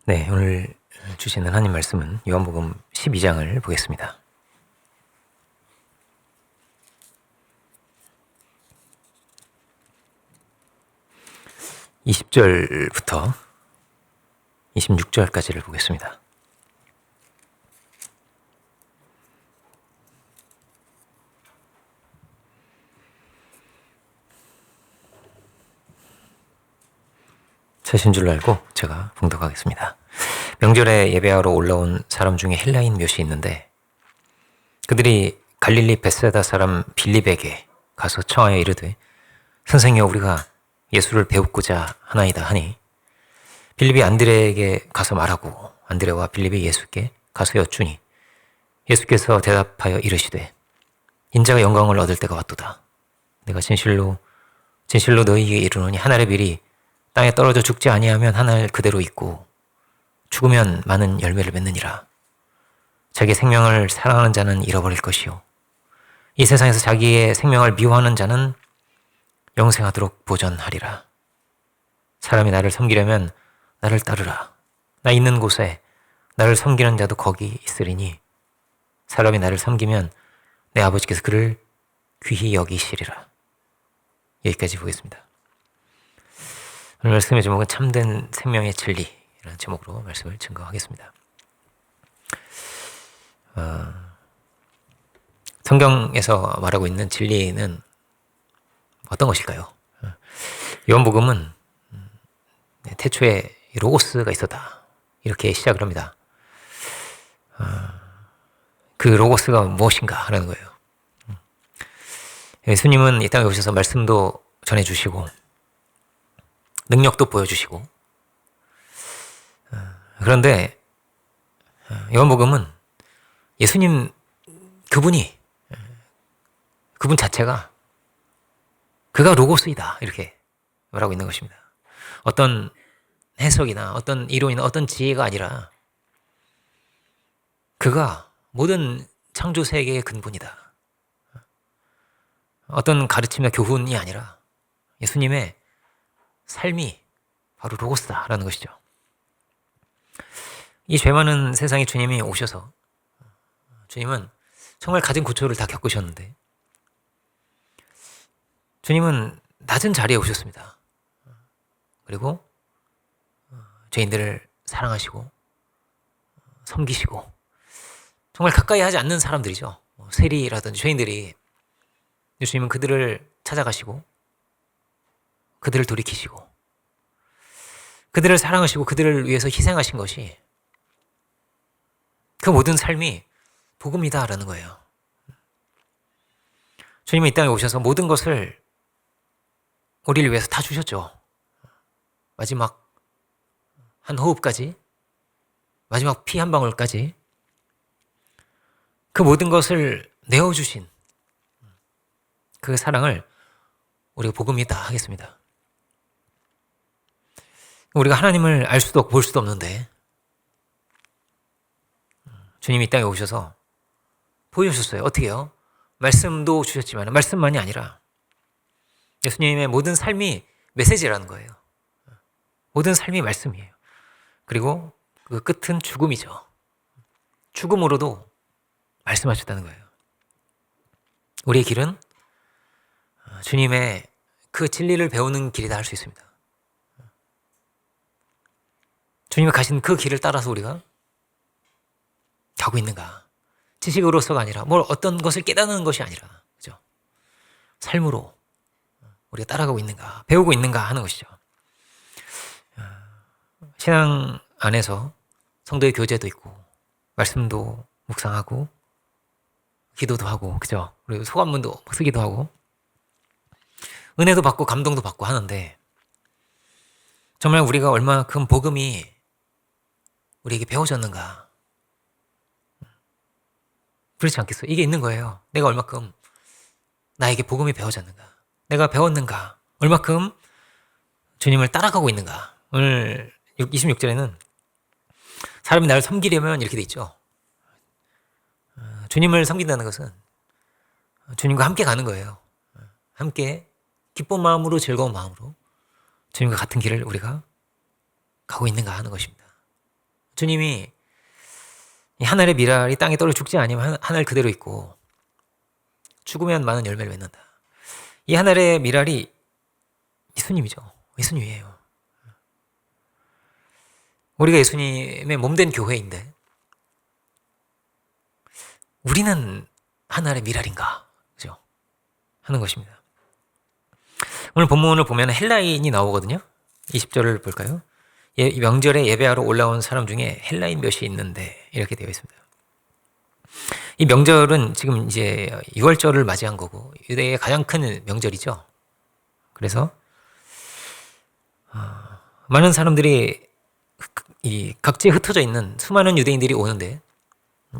네, 오늘 주시는 하나님 말씀은 요한복음 12장을 보겠습니다. 20절부터 26절까지를 보겠습니다. 사신 줄 알고 제가 봉독하겠습니다. 명절에 예배하러 올라온 사람 중에 헬라인 몇이 있는데 그들이 갈릴리 벳세다 사람 빌립에게 가서 청하여 이르되 선생이여 우리가 예수를 배우고자 하나이다 하니 빌립이 안드레에게 가서 말하고 안드레와 빌립이 예수께 가서 여쭈니 예수께서 대답하여 이르시되 인자가 영광을 얻을 때가 왔도다. 내가 진실로 너희에게 이르노니 한 알의 빌이 땅에 떨어져 죽지 아니하면 한 알 그대로 있고 죽으면 많은 열매를 맺느니라. 자기 생명을 사랑하는 자는 잃어버릴 것이요 이 세상에서 자기의 생명을 미워하는 자는 영생하도록 보전하리라. 사람이 나를 섬기려면 나를 따르라. 나 있는 곳에 나를 섬기는 자도 거기 있으리니 사람이 나를 섬기면 내 아버지께서 그를 귀히 여기시리라. 여기까지 보겠습니다. 오늘 말씀의 제목은 참된 생명의 진리라는 제목으로 말씀을 증거하겠습니다. 성경에서 말하고 있는 진리는 어떤 것일까요? 요한복음은 태초에 로고스가 있었다 이렇게 시작을 합니다. 그 로고스가 무엇인가 하는 거예요. 예수님은 이 땅에 오셔서 말씀도 전해주시고 능력도 보여주시고 그런데 요한복음은 예수님 그분 자체가 그가 로고스이다 이렇게 말하고 있는 것입니다. 어떤 해석이나 어떤 이론이나 어떤 지혜가 아니라 그가 모든 창조 세계의 근본이다. 어떤 가르침이나 교훈이 아니라 예수님의 삶이 바로 로고스다라는 것이죠. 이 죄 많은 세상에 주님이 오셔서 주님은 정말 가진 고초를 다 겪으셨는데 주님은 낮은 자리에 오셨습니다. 그리고 죄인들을 사랑하시고 섬기시고 정말 가까이 하지 않는 사람들이죠. 세리라든지 죄인들이 주님은 그들을 찾아가시고 그들을 돌이키시고 그들을 사랑하시고 그들을 위해서 희생하신 것이 그 모든 삶이 복음이다라는 거예요. 주님은 이 땅에 오셔서 모든 것을 우리를 위해서 다 주셨죠. 마지막 한 호흡까지, 마지막 피 한 방울까지 그 모든 것을 내어주신 그 사랑을 우리가 복음이다 하겠습니다. 우리가 하나님을 알 수도 없고 볼 수도 없는데 주님이 이 땅에 오셔서 보여주셨어요. 어떻게 해요? 말씀도 주셨지만 말씀만이 아니라 예수님의 모든 삶이 메시지라는 거예요. 모든 삶이 말씀이에요. 그리고 그 끝은 죽음이죠. 죽음으로도 말씀하셨다는 거예요. 우리의 길은 주님의 그 진리를 배우는 길이다 할 수 있습니다. 주님이 가신 그 길을 따라서 우리가 가고 있는가? 지식으로서가 아니라 어떤 것을 깨닫는 것이 아니라 그죠? 삶으로 우리가 따라가고 있는가? 배우고 있는가 하는 것이죠. 신앙 안에서 성도의 교제도 있고 말씀도 묵상하고 기도도 하고 그죠? 그리고 소감문도 쓰기도 하고 은혜도 받고 감동도 받고 하는데 정말 우리가 얼마큼 복음이 우리에게 배워졌는가? 그렇지 않겠어요? 이게 있는 거예요. 내가 얼마큼 나에게 복음이 배워졌는가? 내가 배웠는가? 얼마큼 주님을 따라가고 있는가? 오늘 26절에는 사람이 나를 섬기려면 이렇게 돼 있죠. 주님을 섬긴다는 것은 주님과 함께 가는 거예요. 함께 기쁜 마음으로 즐거운 마음으로 주님과 같은 길을 우리가 가고 있는가 하는 것입니다. 주님이 이 하늘의 미랄이 땅에 떨어 죽지 아니면 하늘 그대로 있고 죽으면 많은 열매를 맺는다. 이 하늘의 미랄이 예수님이죠. 예수님이에요. 우리가 예수님의 몸된 교회인데 우리는 하늘의 미랄인가? 그죠? 하는 것입니다. 오늘 본문을 보면 헬라인이 나오거든요. 20절을 볼까요? 명절에 예배하러 올라온 사람 중에 헬라인 몇이 있는데 이렇게 되어 있습니다. 이 명절은 지금 이제 6월절을 맞이한 거고 유대의 가장 큰 명절이죠. 그래서 많은 사람들이 이 각지에 흩어져 있는 수많은 유대인들이 오는데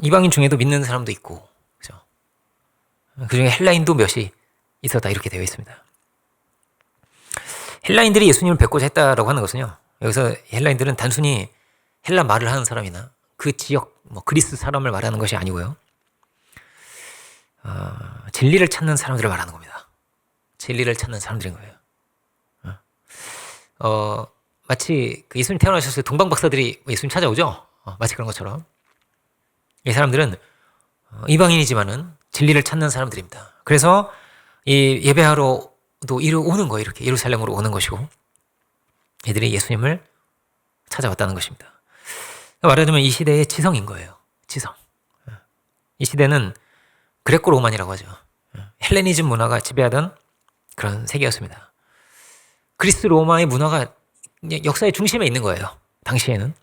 이방인 중에도 믿는 사람도 있고, 그죠? 그 중에 헬라인도 몇이 있었다 이렇게 되어 있습니다. 헬라인들이 예수님을 뵙고자 했다라고 하는 것은요. 여기서 헬라인들은 단순히 헬라 말을 하는 사람이나 그 지역 그리스 사람을 말하는 것이 아니고요. 진리를 찾는 사람들을 말하는 겁니다. 진리를 찾는 사람들인 거예요. 마치 그 예수님 태어나셨을 때 동방 박사들이 예수님 찾아오죠. 마치 그런 것처럼 이 사람들은 이방인이지만은 진리를 찾는 사람들입니다. 그래서 이 예배하러도 이리 오는 거예요. 이렇게 예루살렘으로 오는 것이고 이들이 예수님을 찾아왔다는 것입니다. 말하자면 이 시대의 지성인 거예요. 지성. 이 시대는 그레코 로만이라고 하죠. 헬레니즘 문화가 지배하던 그런 세계였습니다. 그리스 로마의 문화가 역사의 중심에 있는 거예요. 당시에는.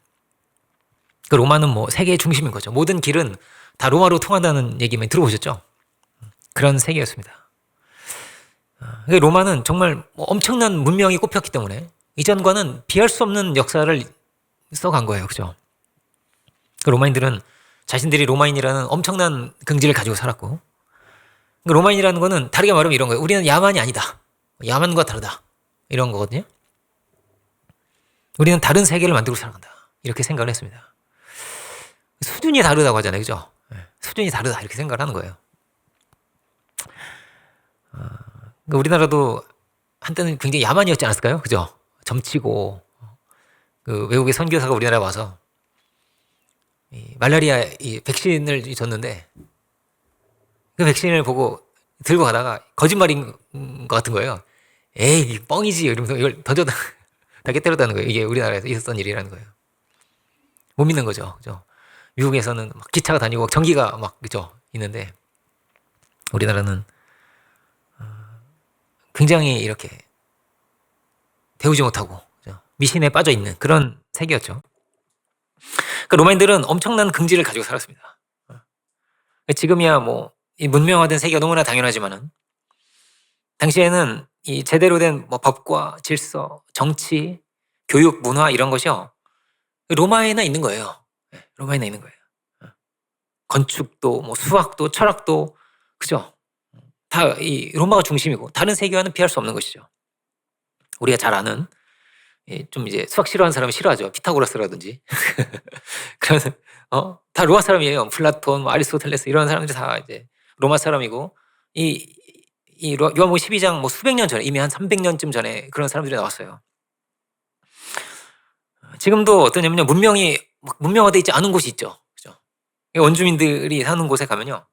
그 로마는 뭐 세계의 중심인 거죠. 모든 길은 다 로마로 통한다는 얘기만 들어보셨죠? 그런 세계였습니다. 로마는 정말 엄청난 문명이 꼽혔기 때문에 이전과는 비할 수 없는 역사를 써간 거예요. 그죠? 로마인들은 자신들이 로마인이라는 엄청난 긍지를 가지고 살았고 로마인이라는 거는 다르게 말하면 이런 거예요. 우리는 야만이 아니다. 야만과 다르다. 이런 거거든요. 우리는 다른 세계를 만들고 살아간다. 이렇게 생각을 했습니다. 수준이 다르다고 하잖아요. 그죠? 수준이 다르다. 이렇게 생각을 하는 거예요. 우리나라도 한때는 굉장히 야만이었지 않았을까요? 그죠? 점치고 그 외국의 선교사가 우리나라에 와서 이 말라리아 이 백신을 줬는데 그 백신을 보고 들고 가다가 거짓말인 것 같은 거예요. 에이 뻥이지 이러면서 이걸 던져다 다 깨뜨렸다는 거예요. 이게 우리나라에서 있었던 일이라는 거예요. 못 믿는 거죠. 그죠? 미국에서는 막 기차가 다니고 전기가 막 그죠 있는데 우리나라는 굉장히 이렇게 배우지 못하고 그죠? 미신에 빠져 있는 그런 세계였죠. 그러니까 로마인들은 엄청난 긍지를 가지고 살았습니다. 지금이야 뭐 이 문명화된 세계가 너무나 당연하지만은 당시에는 이 제대로 된 뭐 법과 질서, 정치, 교육, 문화 이런 것이요 로마에나 있는 거예요. 로마에나 있는 거예요. 건축도, 뭐 수학도, 철학도 그죠? 다 이 로마가 중심이고 다른 세계와는 비할 수 없는 것이죠. 우리가 잘 아는 좀 이제 수학 싫어하는 사람은 싫어하죠. 피타고라스라든지 그런 다 로마 사람이에요. 플라톤, 아리스토텔레스 이런 사람들이 다 이제 로마 사람이고 요한복음 12장 뭐 수백 년 전에 이미 한 300년쯤 전에 그런 사람들이 나왔어요. 지금도 어떠냐면요. 문명화되어 있지 않은 곳이 있죠. 그죠? 원주민들이 사는 곳에 가면요.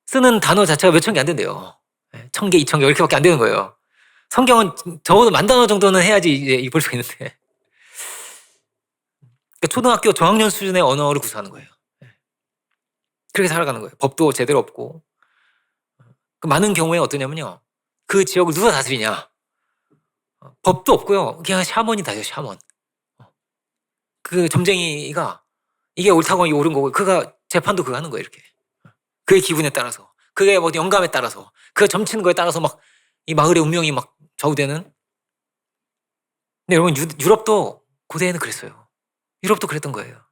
쓰는 단어 자체가 몇천 개 안 된대요. 1000개, 2000개 이렇게밖에 안 되는 거예요. 성경은 적어도 10,000단어 정도는 해야지 이제 볼 수가 있는데 그러니까 초등학교 저학년 수준의 언어를 구사하는 거예요. 그렇게 살아가는 거예요. 법도 제대로 없고 그 많은 경우에 어떠냐면요. 그 지역을 누가 다스리냐. 법도 없고요. 그냥 샤먼이 다요. 샤먼. 그 점쟁이가 이게 옳다고 이게 옳은 거고 그가 재판도 그거 하는 거예요. 이렇게. 그의 기분에 따라서 그의 뭐 영감에 따라서 그 점치는 거에 따라서 막 이 마을의 운명이 막 좌우되는. 근데 여러분 유럽도 고대에는 그랬어요. 유럽도 그랬던 거예요.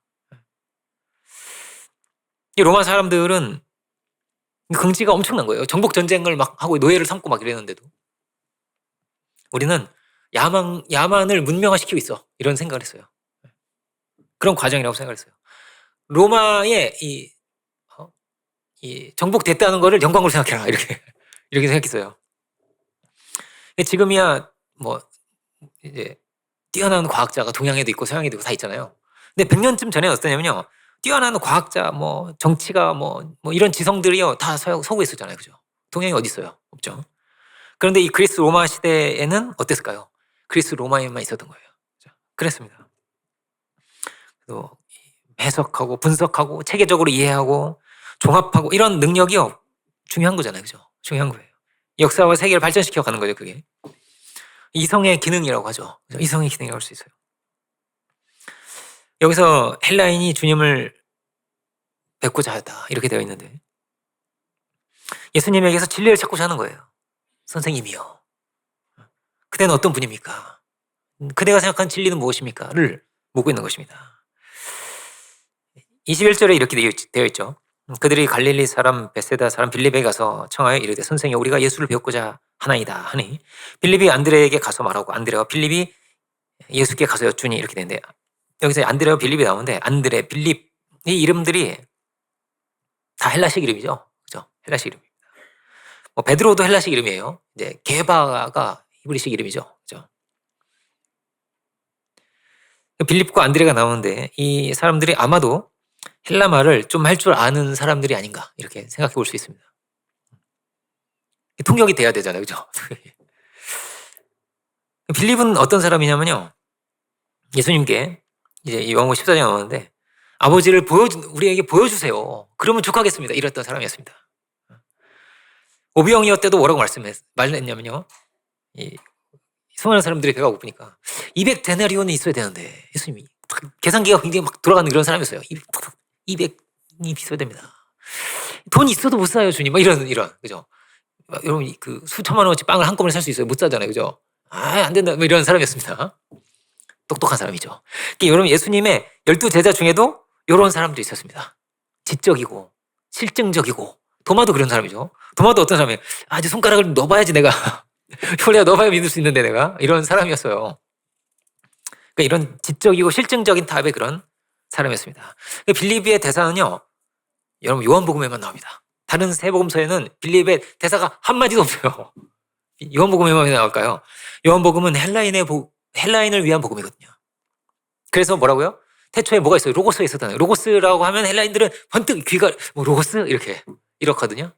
이 로마 사람들은 긍지가 엄청난 거예요. 정복 전쟁을 막 하고 노예를 삼고 막 이랬는데도 우리는 야만을 문명화시키고 있어. 이런 생각을 했어요. 그런 과정이라고 생각했어요. 로마의 이 정복됐다는 거를 영광으로 생각해라. 이렇게 생각했어요. 지금이야 뭐 이제 뛰어난 과학자가 동양에도 있고 서양에도 있고 다 있잖아요. 근데 100년쯤 전에는 어떠냐면요. 뛰어난 과학자, 뭐 정치가 뭐 이런 지성들이요 다 서구에 있었잖아요, 그죠? 동양이 어디 있어요? 없죠. 그런데 이 그리스 로마 시대에는 어땠을까요? 그리스 로마에만 있었던 거예요. 그죠? 그랬습니다. 또 해석하고 분석하고 체계적으로 이해하고 종합하고 이런 능력이요 중요한 거잖아요, 그죠? 중요한 거예요. 역사와 세계를 발전시켜 가는 거죠, 그게. 이성의 기능이라고 하죠. 그죠? 이성의 기능이라고 할 수 있어요. 여기서 헬라인이 주님을 뵙고자 하다 이렇게 되어 있는데 예수님에게서 진리를 찾고자 하는 거예요. 선생님이요. 그대는 어떤 분입니까? 그대가 생각한 진리는 무엇입니까?를 묻고 있는 것입니다. 21절에 이렇게 되어 있죠. 그들이 갈릴리 사람 베세다 사람 빌립에게 가서 청하여 이르되 선생님 우리가 예수를 배웠고자 하나이다 하니 빌립이 안드레에게 가서 말하고 안드레와 빌립이 예수께 가서 여쭈니 이렇게 되는데 여기서 안드레와 빌립이 나오는데 안드레, 빌립 이 이름들이 다 헬라식 이름이죠. 그죠? 헬라식 이름입니다. 뭐 베드로도 헬라식 이름이에요. 이제 게바가 히브리식 이름이죠. 그죠? 빌립과 안드레가 나오는데 이 사람들이 아마도 헬라 말을 좀 할 줄 아는 사람들이 아닌가 이렇게 생각해 볼 수 있습니다. 통역이 돼야 되잖아요. 그죠? 빌립은 어떤 사람이냐면요. 예수님께 이제 요한복음 14장에 나오는데 아버지를 우리에게 보여주세요. 그러면 족하겠습니다. 이랬던 사람이었습니다. 오병이어 때도 뭐라고 말했냐면요. 이 수많은 사람들이 배가 고프니까 200데나리온이 있어야 되는데 예수님이 계산기가 굉장히 막 돌아가는 그런 사람이었어요. 200이 있어야 됩니다. 돈 있어도 못 사요, 주님. 막 이런 그죠? 여러분 그 수천만 원어치 빵을 한꺼번에 살 수 있어요? 못 사잖아요, 그죠? 안 된다. 뭐 이런 사람이었습니다. 똑똑한 사람이죠. 그러니까 여러분 예수님의 12제자 중에도 이런 사람도 있었습니다. 지적이고 실증적이고 도마도 그런 사람이죠. 도마도 어떤 사람이에요? 이제 손가락을 넣어봐야지 내가 그래야 넣어봐야 믿을 수 있는데 내가 이런 사람이었어요. 그러니까 이런 지적이고 실증적인 타입의 그런 사람이었습니다. 빌립의 대사는요. 여러분 요한복음에만 나옵니다. 다른 세 복음서에는 빌립의 대사가 한마디도 없어요. 요한복음에만 나올까요? 요한복음은 헬라인을 위한 복음이거든요. 그래서 뭐라고요? 태초에 뭐가 있어요? 로고스가 있었잖아요. 로고스라고 하면 헬라인들은 번뜩 귀가 로고스 이렇거든요.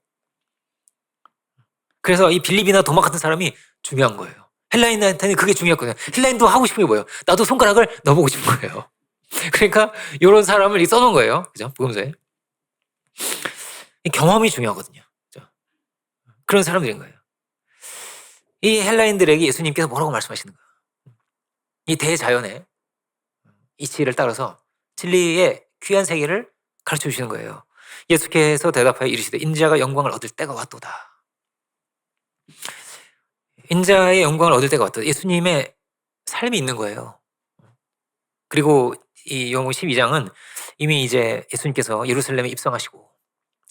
그래서 이 빌립이나 도마 같은 사람이 중요한 거예요. 헬라인한테는 그게 중요했거든요. 헬라인도 하고 싶은 게 뭐예요? 나도 손가락을 넣어보고 싶은 거예요. 그러니까 이런 사람을 써놓은 거예요. 그죠? 복음서에. 경험이 중요하거든요. 그죠? 그런 사람들인 거예요. 이 헬라인들에게 예수님께서 뭐라고 말씀하시는 거예요? 이 대자연의 이치를 따라서 진리의 귀한 세계를 가르쳐 주시는 거예요. 예수께서 대답하여 이르시되 인자가 영광을 얻을 때가 왔도다. 인자의 영광을 얻을 때가 왔다. 예수님의 삶이 있는 거예요. 그리고 이 요한복음 12장은 이미 이제 예수님께서 예루살렘에 입성하시고,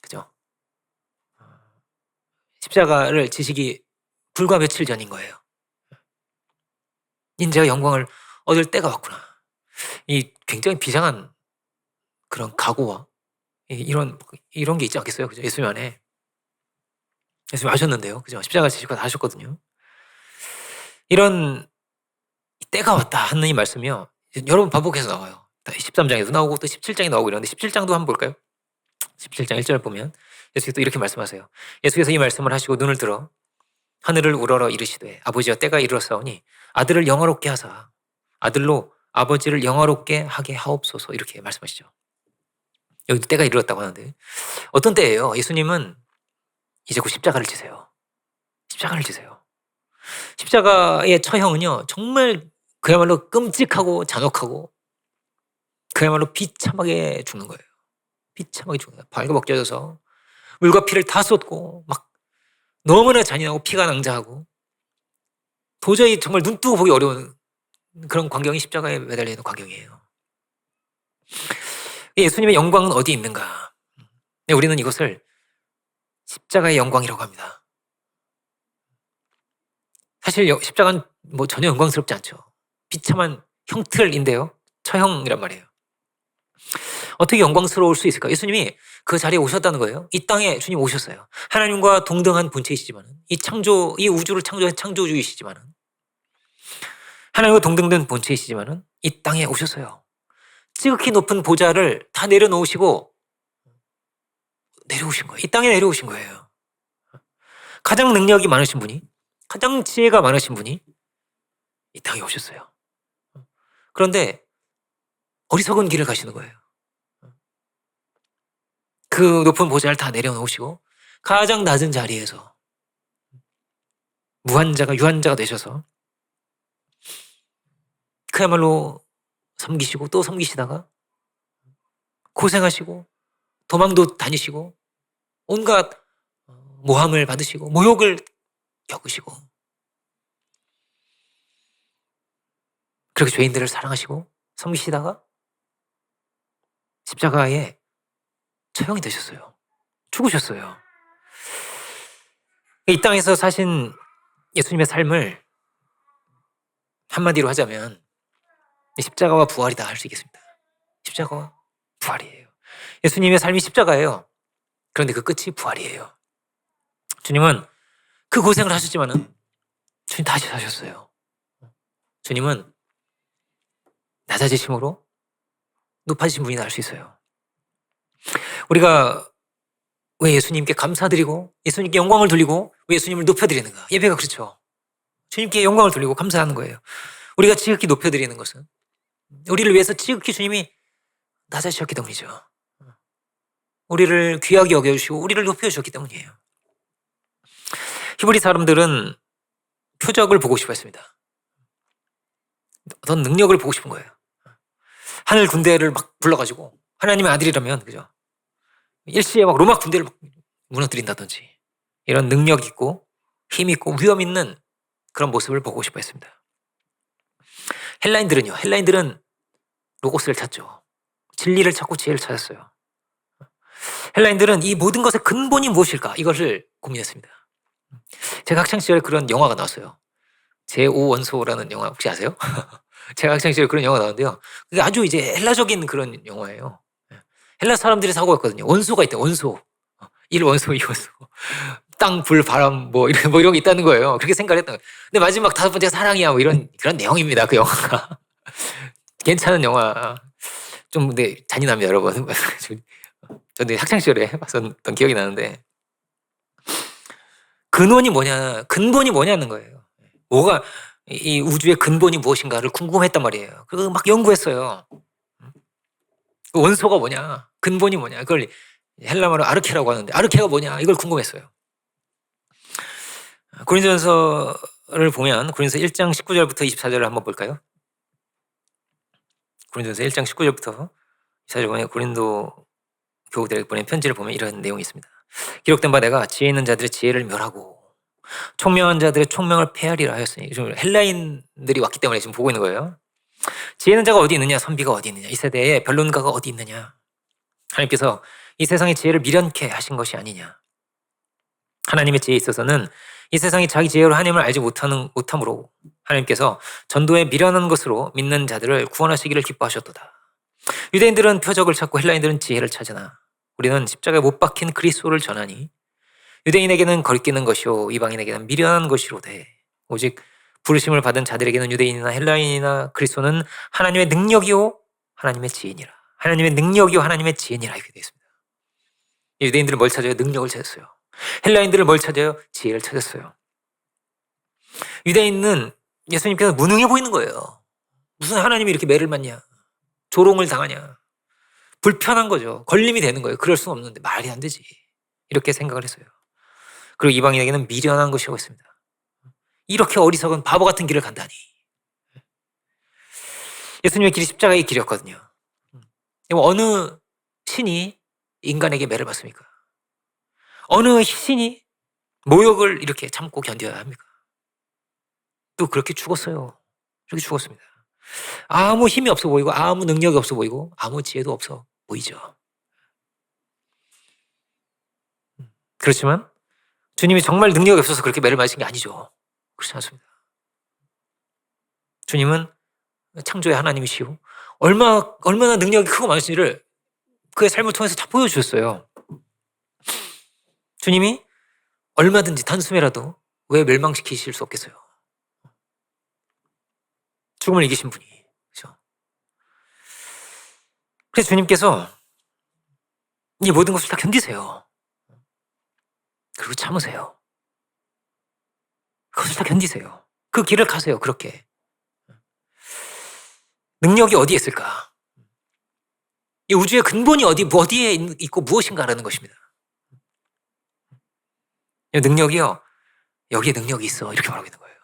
그죠? 십자가를 지시기 불과 며칠 전인 거예요. 인자가 영광을 얻을 때가 왔구나. 이 굉장히 비장한 그런 각오와 이런 게 있지 않겠어요? 그죠? 예수님 안에. 예수님 아셨는데요. 그죠? 십자가 지시고 다 하셨거든요. 이런 때가 왔다 하는 이 말씀이요. 여러분 반복해서 나와요. 13장에도 나오고 또 17장에 나오고 이러는데 17장도 한번 볼까요? 17장 1절 보면 예수께서 또 이렇게 말씀하세요. 예수께서 이 말씀을 하시고 눈을 들어 하늘을 우러러 이르시되 아버지여 때가 이르렀사오니 아들을 영화롭게 하사 아들로 아버지를 영화롭게 하게 하옵소서 이렇게 말씀하시죠. 여기 때가 이르렀다고 하는데 어떤 때예요? 예수님은 이제 곧 십자가를 지세요. 십자가를 지세요. 십자가의 처형은요 정말 그야말로 끔찍하고 잔혹하고 그야말로 비참하게 죽는 거예요. 비참하게 죽는 거예요. 발가벗겨져서 물과 피를 다 쏟고 막 너무나 잔인하고 피가 낭자하고 도저히 정말 눈 뜨고 보기 어려운 그런 광경이 십자가에 매달려 있는 광경이에요. 예수님의 영광은 어디 있는가? 우리는 이것을 십자가의 영광이라고 합니다. 사실 십자가는 뭐 전혀 영광스럽지 않죠. 비참한 형틀인데요. 처형이란 말이에요. 어떻게 영광스러울 수 있을까? 예수님이 그 자리에 오셨다는 거예요. 이 땅에 주님 오셨어요. 하나님과 동등한 본체이시지만은 이 우주를 창조한 창조주이시지만은 하나님과 동등된 본체이시지만은 이 땅에 오셨어요. 지극히 높은 보좌를 다 내려놓으시고 내려오신 거예요. 이 땅에 내려오신 거예요. 가장 능력이 많으신 분이, 가장 지혜가 많으신 분이 이 땅에 오셨어요. 그런데 어리석은 길을 가시는 거예요. 그 높은 보좌를 다 내려놓으시고 가장 낮은 자리에서 무한자가 유한자가 되셔서 그야말로 섬기시고 또 섬기시다가 고생하시고 도망도 다니시고 온갖 모함을 받으시고 모욕을 겪으시고 그렇게 죄인들을 사랑하시고 섬기시다가 십자가에 처형이 되셨어요. 죽으셨어요. 이 땅에서 사신 예수님의 삶을 한마디로 하자면 십자가와 부활이다 할 수 있겠습니다. 십자가와 부활이에요. 예수님의 삶이 십자가예요. 그런데 그 끝이 부활이에요. 주님은 그 고생을 하셨지만은 주님 다시 사셨어요. 주님은 낮아지심으로 높아지신 분이다 할 수 있어요. 우리가 왜 예수님께 감사드리고 예수님께 영광을 돌리고 왜 예수님을 높여드리는가? 예배가 그렇죠. 주님께 영광을 돌리고 감사하는 거예요. 우리가 지극히 높여드리는 것은 우리를 위해서 지극히 주님이 낮아지셨기 때문이죠. 우리를 귀하게 여겨주시고 우리를 높여주셨기 때문이에요. 히브리 사람들은 표적을 보고 싶어 했습니다. 어떤 능력을 보고 싶은 거예요. 하늘 군대를 막 불러가지고 하나님의 아들이라면 그죠? 일시에 막 로마 군대를 막 무너뜨린다든지 이런 능력 있고 힘 있고 위험 있는 그런 모습을 보고 싶어 했습니다. 헬라인들은 로고스를 찾죠. 진리를 찾고 지혜를 찾았어요. 헬라인들은 이 모든 것의 근본이 무엇일까? 이것을 고민했습니다. 제가 학창시절에 그런 영화가 나왔어요. 제5원소라는 영화 혹시 아세요? 제가 학창시절에 그런 영화가 나왔는데요. 그게 아주 이제 헬라적인 그런 영화예요. 헬라 사람들이 사고였거든요. 원소가 있대, 원소. 1원소, 2원소. 땅, 불, 바람, 뭐 이런 게 있다는 거예요. 그렇게 생각을 했던 거예요. 근데 마지막 5번째가 사랑이야, 뭐 그런 내용입니다. 그 영화가. 괜찮은 영화. 좀 근데 잔인합니다, 여러분. 저도 학창시절에 봤었던 기억이 나는데. 근본이 뭐냐는 거예요. 뭐가, 이 우주의 근본이 무엇인가를 궁금했단 말이에요. 그거 막 연구했어요. 그 원소가 뭐냐? 근본이 뭐냐? 그걸 헬라말로 아르케라고 하는데 아르케가 뭐냐? 이걸 궁금했어요. 고린도전서를 보면 고린도서 1장 19절부터 24절을 한번 볼까요? 고린도전서 1장 19절부터 24절 보면 고린도 교우들에게 보낸 편지를 보면 이런 내용이 있습니다. 기록된 바 내가 지혜 있는 자들의 지혜를 멸하고 총명한 자들의 총명을 폐하리라 하였으니 헬라인들이 왔기 때문에 지금 보고 있는 거예요. 지혜 있는 자가 어디 있느냐? 선비가 어디 있느냐? 이 세대에 변론가가 어디 있느냐? 하나님께서 이 세상의 지혜를 미련케 하신 것이 아니냐? 하나님의 지혜에 있어서는 이 세상이 자기 지혜로 하나님을 알지 못함으로 하나님께서 전도에 미련한 것으로 믿는 자들을 구원하시기를 기뻐하셨도다. 유대인들은 표적을 찾고 헬라인들은 지혜를 찾으나 우리는 십자가에 못 박힌 그리스도를 전하니 유대인에게는 거리끼는 것이요 이방인에게는 미련한 것이로되 오직 부르심을 받은 자들에게는 유대인이나 헬라인이나 그리스도는 하나님의 능력이요 하나님의 지혜니라. 하나님의 능력이요 하나님의 지혜니라 이렇게 되어 있습니다. 유대인들은 뭘 찾아요? 능력을 찾았어요. 헬라인들은 뭘 찾아요? 지혜를 찾았어요. 유대인은 예수님께서 무능해 보이는 거예요. 무슨 하나님이 이렇게 매를 맞냐? 조롱을 당하냐? 불편한 거죠. 걸림이 되는 거예요. 그럴 수는 없는데 말이 안 되지. 이렇게 생각을 했어요. 그리고 이방인에게는 미련한 것이라고 했습니다. 이렇게 어리석은 바보 같은 길을 간다니. 예수님의 길이 십자가의 길이었거든요. 어느 신이 인간에게 매를 맞습니까? 어느 신이 모욕을 이렇게 참고 견뎌야 합니까? 또 그렇게 죽었어요. 그렇게 죽었습니다. 아무 힘이 없어 보이고 아무 능력이 없어 보이고 아무 지혜도 없어 보이죠. 그렇지만 주님이 정말 능력이 없어서 그렇게 매를 맞으신 게 아니죠. 그렇지 않습니다. 주님은 창조의 하나님이시고 얼마나 능력이 크고 많으신지를 그의 삶을 통해서 다 보여주셨어요. 주님이 얼마든지 단숨에라도 왜 멸망시키실 수 없겠어요. 죽음을 이기신 분이. 그렇죠? 그래서 주님께서 이 모든 것을 다 견디세요. 그리고 참으세요. 그것을 다 견디세요. 그 길을 가세요. 그렇게. 능력이 어디에 있을까? 이 우주의 근본이 어디에 있고 무엇인가라는 것입니다. 이 능력이요. 여기에 능력이 있어. 이렇게 말하고 있는 거예요.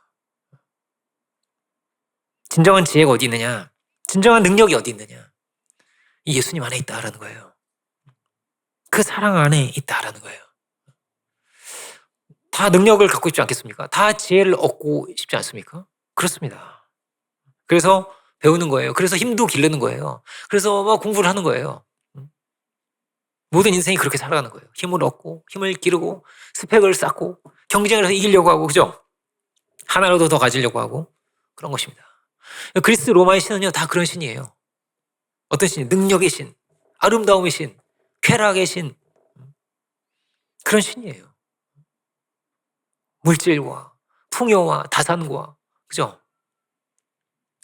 진정한 지혜가 어디 있느냐? 진정한 능력이 어디 있느냐? 이 예수님 안에 있다라는 거예요. 그 사랑 안에 있다라는 거예요. 다 능력을 갖고 있지 않겠습니까? 다 지혜를 얻고 싶지 않습니까? 그렇습니다. 그래서 배우는 거예요. 그래서 힘도 기르는 거예요. 그래서 막 공부를 하는 거예요. 모든 인생이 그렇게 살아가는 거예요. 힘을 얻고 힘을 기르고 스펙을 쌓고 경쟁을 해서 이기려고 하고 그죠? 하나라도 더 가지려고 하고 그런 것입니다. 그리스 로마의 신은요 다 그런 신이에요. 어떤 신? 능력의 신, 아름다움의 신, 쾌락의 신 그런 신이에요. 물질과 풍요와 다산과 그죠?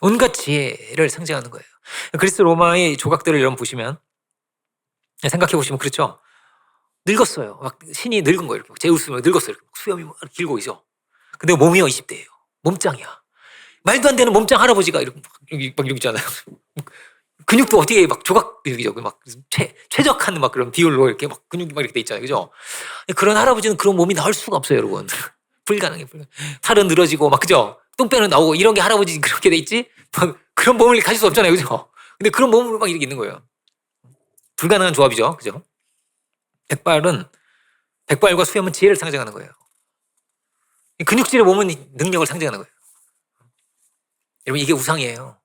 온갖 지혜를 상징하는 거예요. 그리스 로마의 조각들을 여러분 보시면 생각해 보시면 그렇죠. 늙었어요. 막 신이 늙은 거예요. 이렇게 제우스면 늙었어요. 이렇게 수염이 막 길고 있어. 근데 몸이요 20대예요. 몸짱이야. 말도 안 되는 몸짱 할아버지가 이렇게 막 이러고 있잖아요. 근육도 어떻게 막 조각 이렇게 막 최적한 막 그런 비율로 이렇게 막 근육이 막 이렇게 돼 있잖아요. 그죠? 그런 할아버지는 그런 몸이 나올 수가 없어요, 여러분. 불가능해. 살은 늘어지고 막 그죠? 똥배는 나오고 이런 게 할아버지 그렇게 돼 있지? 막 그런 몸을 가질 수 없잖아요. 그죠? 근데 그런 몸으로 막 이렇게 있는 거예요. 불가능한 조합이죠. 그죠? 백발과 수염은 지혜를 상징하는 거예요. 근육질의 몸은 능력을 상징하는 거예요. 여러분 이게 우상이에요.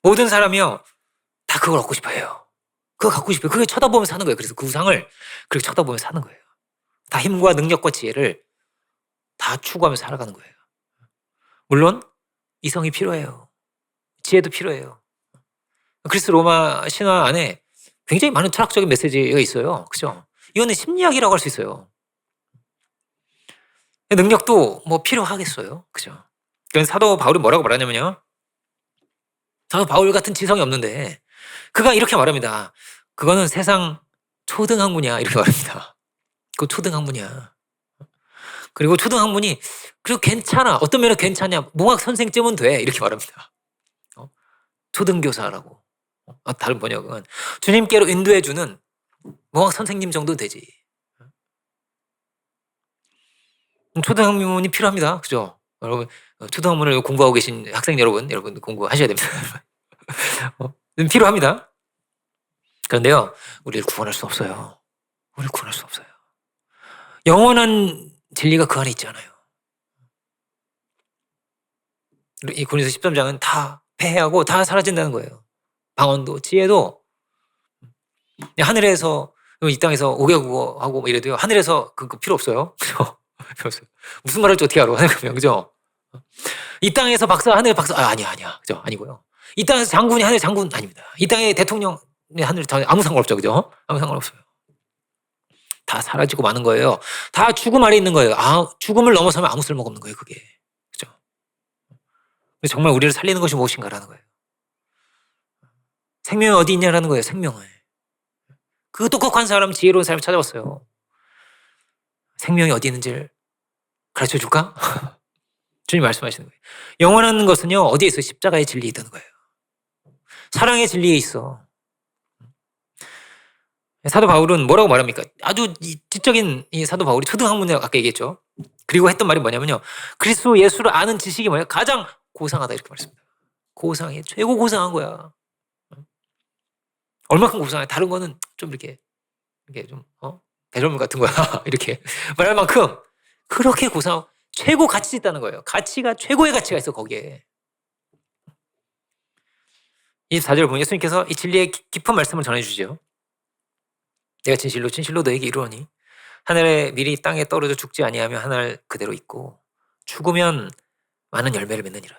모든 사람이요 다 그걸 얻고 싶어해요. 그거 갖고 싶어요. 그걸 쳐다보면서 사는 거예요. 그래서 그 우상을 그렇게 쳐다보면서 사는 거예요. 다 힘과 능력과 지혜를 다 추구하면서 살아가는 거예요. 물론 이성이 필요해요. 지혜도 필요해요. 그리스 로마 신화 안에 굉장히 많은 철학적인 메시지가 있어요. 그죠? 이거는 심리학이라고 할 수 있어요. 능력도 뭐 필요하겠어요. 그죠? 그러니까 사도 바울이 뭐라고 말하냐면요. 사도 바울 같은 지성이 없는데 그가 이렇게 말합니다. 그거는 세상 초등학문이야. 이렇게 말합니다. 그거 초등학문이야. 그리고 초등학문이 그리고 괜찮아. 어떤 면은 괜찮냐. 몽학 선생쯤은 돼. 이렇게 말합니다. 초등교사라고. 다른 번역은 주님께로 인도해주는 몽학 선생님 정도 되지. 초등학문이 필요합니다. 그죠? 여러분 초등학문을 공부하고 계신 학생 여러분 공부하셔야 됩니다. 필요합니다. 그런데요, 우리를 구원할 수 없어요. 우리를 구원할 수 없어요. 영원한 진리가 그 안에 있잖아요. 이 고린도서 13장은 다 폐해하고 다 사라진다는 거예요. 방언도 지혜도 하늘에서 이 땅에서 오개구어하고 뭐 이래도요. 하늘에서 그거 필요 없어요. 그죠? 무슨 말할지 어떻게 알아? 하늘 그죠? 이 땅에서 박사 하늘 박사 아니야 그죠? 아니고요. 이 땅에서 장군이 하늘 장군 아닙니다. 이 땅의 대통령 하늘 아무 상관없죠. 그죠? 아무 상관없어요. 다 사라지고 마는 거예요. 다 죽음 아래 있는 거예요. 죽음을 넘어서면 아무 쓸모가 없는 거예요. 그게 그죠? 정말 우리를 살리는 것이 무엇인가라는 거예요. 생명이 어디 있냐라는 거예요. 생명을. 그 똑똑한 사람, 지혜로운 사람을 찾아봤어요. 생명이 어디 있는지를 가르쳐 줄까? 주님 말씀하시는 거예요. 영원한 것은요, 어디에 있어? 십자가의 진리에 있다는 거예요. 사랑의 진리에 있어. 사도 바울은 뭐라고 말합니까? 아주 지적인 이 사도 바울이 초등학문이라고 아까 얘기했죠. 그리고 했던 말이 뭐냐면요. 그리스도 예수를 아는 지식이 뭐예요? 가장 고상하다 이렇게 말했습니다. 고상해. 최고 고상한 거야. 얼마큼 고상해? 다른 거는 좀 이렇게 좀 배설물 같은 거야. 이렇게 말할 만큼 그렇게 고상하고 최고 가치 있다는 거예요. 가치가 최고의 가치가 있어 거기에. 24절 보면 예수님께서 이 진리의 깊은 말씀을 전해주죠. 내가 진실로 진실로 너에게 이르노니 하늘에 미리 땅에 떨어져 죽지 아니하며 하늘 그대로 있고 죽으면 많은 열매를 맺느니라.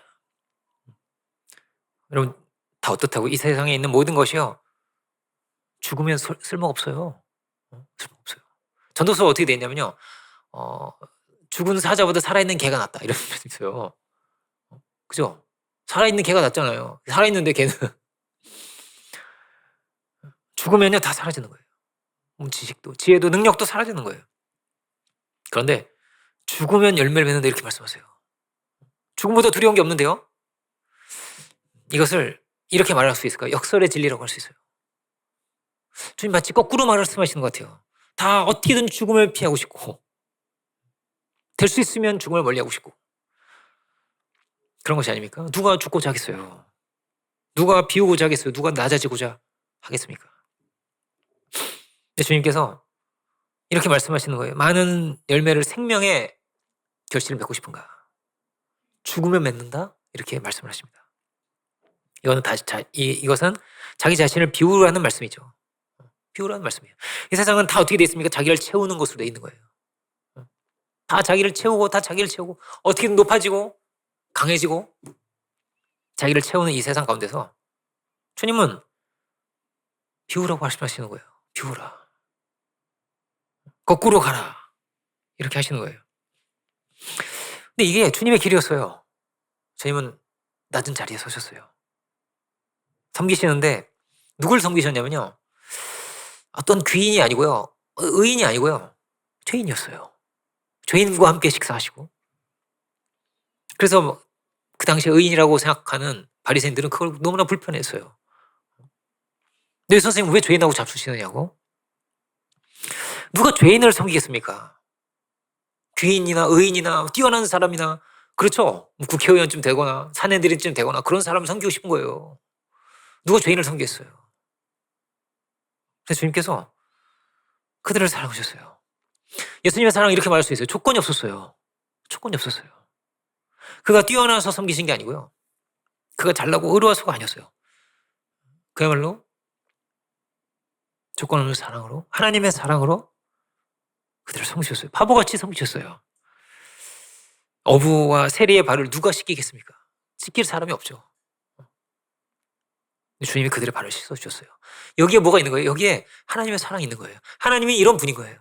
여러분 다 어떻다고 이 세상에 있는 모든 것이요 죽으면 쓸모가 없어요. 쓸모 없어요. 전도서 어떻게 돼 있냐면요. 죽은 사자보다 살아있는 개가 낫다 이런 말이 있어요. 그죠? 살아있는 개가 낫잖아요. 살아있는데 개는 죽으면요 다 사라지는 거예요. 지식도, 지혜도, 능력도 사라지는 거예요. 그런데 죽으면 열매를 맺는다 이렇게 말씀하세요. 죽음보다 두려운 게 없는데요. 이것을 이렇게 말할 수 있을까요? 역설의 진리라고 할 수 있어요. 주님 마치 거꾸로 말씀하시는 것 같아요. 다 어떻게든 죽음을 피하고 싶고 될 수 있으면 죽음을 멀리하고 싶고 그런 것이 아닙니까? 누가 죽고자 하겠어요? 누가 비우고자 하겠어요? 누가 낮아지고자 하겠습니까? 근데 주님께서 이렇게 말씀하시는 거예요. 많은 열매를 생명의 결실을 맺고 싶은가? 죽으면 맺는다? 이렇게 말씀을 하십니다. 이거는 이것은 자기 자신을 비우라는 말씀이죠. 비우라는 말씀이에요. 이 세상은 다 어떻게 돼 있습니까? 자기를 채우는 것으로 돼 있는 거예요. 다 자기를 채우고 어떻게든 높아지고 강해지고 자기를 채우는 이 세상 가운데서 주님은 비우라고 말씀하시는 거예요. 비우라. 거꾸로 가라. 이렇게 하시는 거예요. 근데 이게 주님의 길이었어요. 주님은 낮은 자리에 서셨어요. 섬기시는데 누굴 섬기셨냐면요. 어떤 귀인이 아니고요. 의인이 아니고요. 죄인이었어요. 죄인과 함께 식사하시고. 그래서 그 당시에 의인이라고 생각하는 바리새인들은 그걸 너무나 불편했어요. 네, 선생님 왜 죄인하고 잡수시느냐고? 누가 죄인을 섬기겠습니까? 귀인이나 의인이나 뛰어난 사람이나 그렇죠. 국회의원쯤 되거나 사내들이쯤 되거나 그런 사람을 섬기고 싶은 거예요. 누가 죄인을 섬기겠어요? 그래서 주님께서 그들을 사랑하셨어요. 예수님의 사랑은 이렇게 말할 수 있어요. 조건이 없었어요. 조건이 없었어요. 그가 뛰어나서 섬기신 게 아니고요. 그가 잘나고 의로워서가 아니었어요. 그야말로 조건 없는 사랑으로 하나님의 사랑으로 그들을 섬기셨어요. 바보같이 섬기셨어요. 어부와 세리의 발을 누가 씻기겠습니까? 씻길 사람이 없죠. 주님이 그들의 발을 씻어주셨어요. 여기에 뭐가 있는 거예요? 여기에 하나님의 사랑이 있는 거예요. 하나님이 이런 분인 거예요.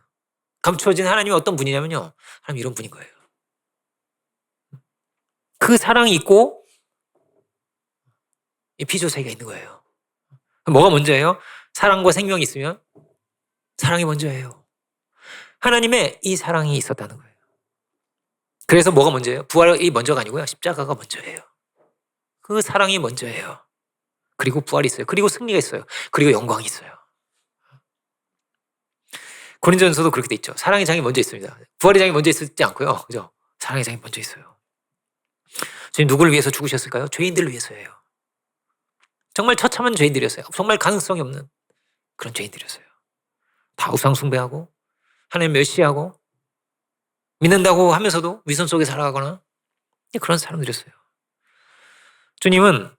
감추어진 하나님이 어떤 분이냐면요. 하나님 이런 분인 거예요. 그 사랑이 있고 이 피조 세계가 있는 거예요. 뭐가 먼저예요? 사랑과 생명이 있으면 사랑이 먼저예요. 하나님의 이 사랑이 있었다는 거예요. 그래서 뭐가 먼저예요? 부활이 먼저가 아니고요. 십자가가 먼저예요. 그 사랑이 먼저예요. 그리고 부활이 있어요. 그리고 승리가 있어요. 그리고 영광이 있어요. 고린도전서도 그렇게 돼 있죠. 사랑의 장이 먼저 있습니다. 부활의 장이 먼저 있지 않고요. 그죠? 사랑의 장이 먼저 있어요. 주님 누구를 위해서 죽으셨을까요? 죄인들을 위해서예요. 정말 처참한 죄인들이었어요. 정말 가능성이 없는 그런 죄인들이었어요. 다 우상 숭배하고 하나님 멸시하고 믿는다고 하면서도 위선 속에 살아가거나 그런 사람들이었어요. 주님은